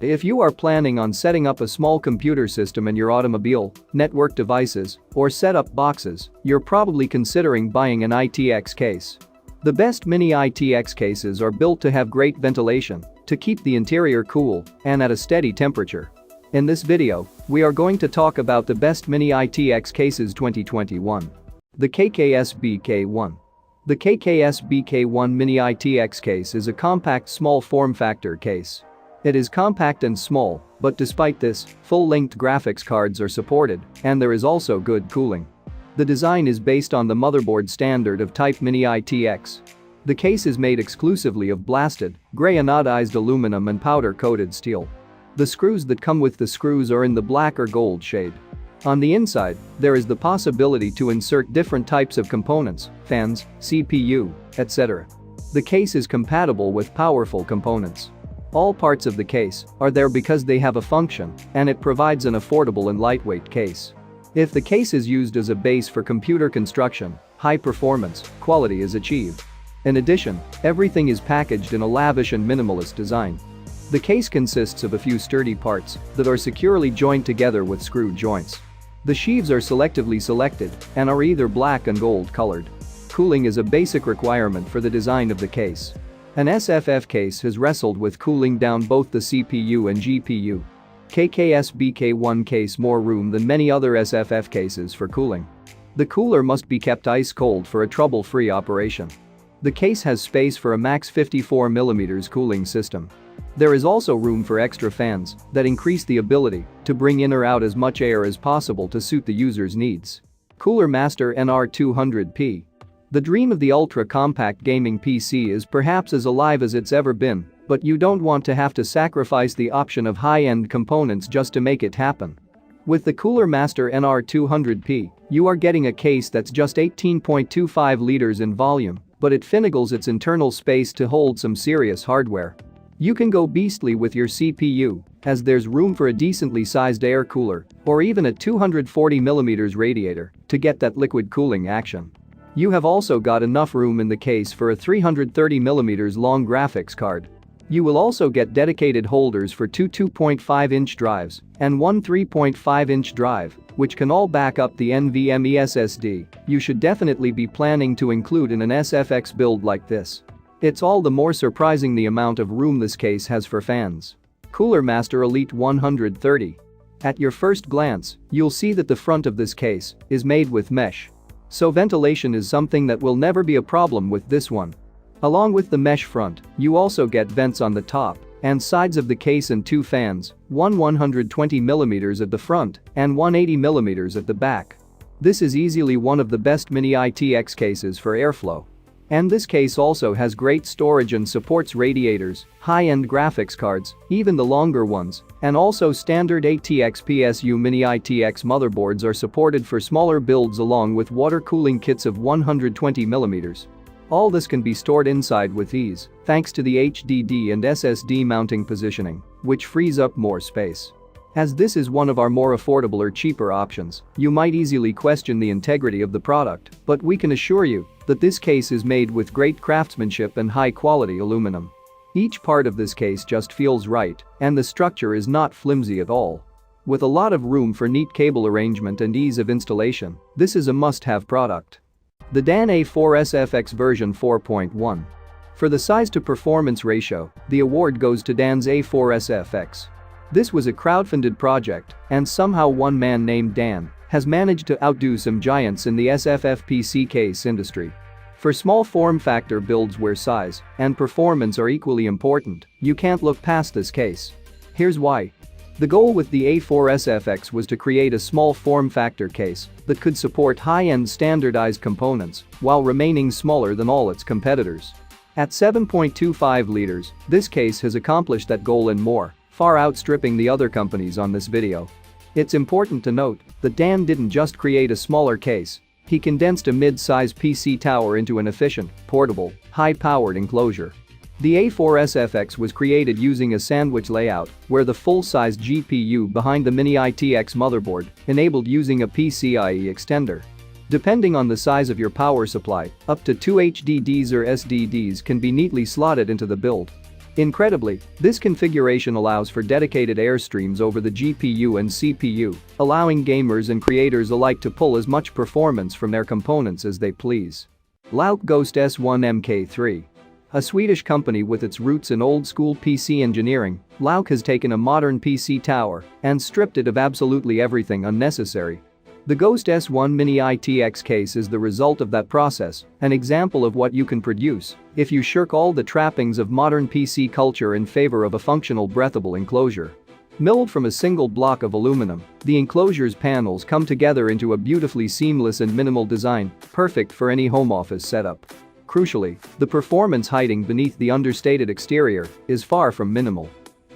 If you are planning on setting up a small computer system in your automobile, network devices, or set-up boxes, you're probably considering buying an ITX case. The best Mini-ITX cases are built to have great ventilation, to keep the interior cool, and at a steady temperature. In this video, we are going to talk about the best Mini-ITX cases 2021. The KKSB K1. The KKSB K1 Mini-ITX case is a compact small form factor case. It is compact and small, but despite this, full-length graphics cards are supported, and there is also good cooling. The design is based on the motherboard standard of type Mini-ITX. The case is made exclusively of blasted, gray anodized aluminum and powder-coated steel. The screws that come with the screws are in the black or gold shade. On the inside, there is the possibility to insert different types of components, fans, CPU, etc. The case is compatible with powerful components. All parts of the case are there because they have a function, and it provides an affordable and lightweight case. If the case is used as a base for computer construction, high performance, quality is achieved. In addition, everything is packaged in a lavish and minimalist design. The case consists of a few sturdy parts that are securely joined together with screw joints. The sheaves are selectively selected and are either black and gold colored. Cooling is a basic requirement for the design of the case. An SFF case has wrestled with cooling down both the CPU and GPU. KKSB K1 case more room than many other SFF cases for cooling. The cooler must be kept ice cold for a trouble-free operation. The case has space for a max 54mm cooling system. There is also room for extra fans that increase the ability to bring in or out as much air as possible to suit the user's needs. Cooler Master NR200P. The dream of the ultra-compact gaming PC is perhaps as alive as it's ever been, but you don't want to have to sacrifice the option of high-end components just to make it happen. With the Cooler Master NR200P, you are getting a case that's just 18.25 liters in volume, but it finagles its internal space to hold some serious hardware. You can go beastly with your CPU, as there's room for a decently sized air cooler, or even a 240mm radiator, to get that liquid cooling action. You have also got enough room in the case for a 330mm long graphics card. You will also get dedicated holders for two 2.5-inch drives and one 3.5-inch drive, which can all back up the NVMe SSD you should definitely be planning to include in an SFX build like this. It's all the more surprising the amount of room this case has for fans. Cooler Master Elite 130. At your first glance, you'll see that the front of this case is made with mesh. So ventilation is something that will never be a problem with this one. Along with the mesh front, you also get vents on the top and sides of the case and two fans, one 120mm at the front and one 80mm at the back. This is easily one of the best Mini-ITX cases for airflow. And this case also has great storage and supports radiators, high-end graphics cards, even the longer ones, and also standard ATX PSU Mini-ITX motherboards are supported for smaller builds along with water cooling kits of 120mm. All this can be stored inside with ease, thanks to the HDD and SSD mounting positioning, which frees up more space. As this is one of our more affordable or cheaper options, you might easily question the integrity of the product, but we can assure you that this case is made with great craftsmanship and high-quality aluminum. Each part of this case just feels right, and the structure is not flimsy at all. With a lot of room for neat cable arrangement and ease of installation, this is a must-have product. The DAN A4 SFX version 4.1. For the size-to-performance ratio, the award goes to DAN's A4 SFX. This was a crowdfunded project, and somehow one man named Dan has managed to outdo some giants in the SFF PC case industry. For small form factor builds where size and performance are equally important, you can't look past this case. Here's why. The goal with the A4 SFX was to create a small form factor case that could support high-end standardized components while remaining smaller than all its competitors. At 7.25 liters, this case has accomplished that goal and more, far outstripping the other companies on this video. It's important to note that Dan didn't just create a smaller case, he condensed a mid-size PC tower into an efficient, portable, high-powered enclosure. The A4 SFX was created using a sandwich layout where the full-size GPU behind the Mini-ITX motherboard enabled using a PCIe extender. Depending on the size of your power supply, up to 2 HDDs or SDDs can be neatly slotted into the build. Incredibly, this configuration allows for dedicated airstreams over the GPU and CPU, allowing gamers and creators alike to pull as much performance from their components as they please. LOUQE Ghost S1 MK3. A Swedish company with its roots in old-school PC engineering, LOUQE has taken a modern PC tower and stripped it of absolutely everything unnecessary. The Ghost S1 Mini-ITX case is the result of that process, an example of what you can produce if you shirk all the trappings of modern PC culture in favor of a functional breathable enclosure. Milled from a single block of aluminum, the enclosure's panels come together into a beautifully seamless and minimal design, perfect for any home office setup. Crucially, the performance hiding beneath the understated exterior is far from minimal.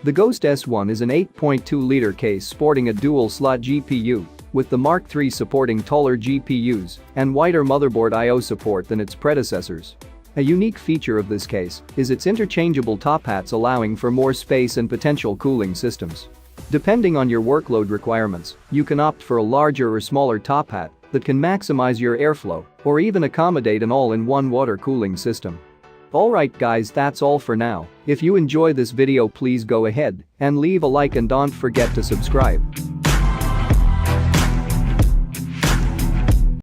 The Ghost S1 is an 8.2-liter case sporting a dual-slot GPU, with the Mark III supporting taller GPUs and wider motherboard I/O support than its predecessors. A unique feature of this case is its interchangeable top hats, allowing for more space and potential cooling systems. Depending on your workload requirements, you can opt for a larger or smaller top hat that can maximize your airflow or even accommodate an all-in-one water cooling system. Alright guys, that's all for now. If you enjoy this video, please go ahead and leave a like and don't forget to subscribe.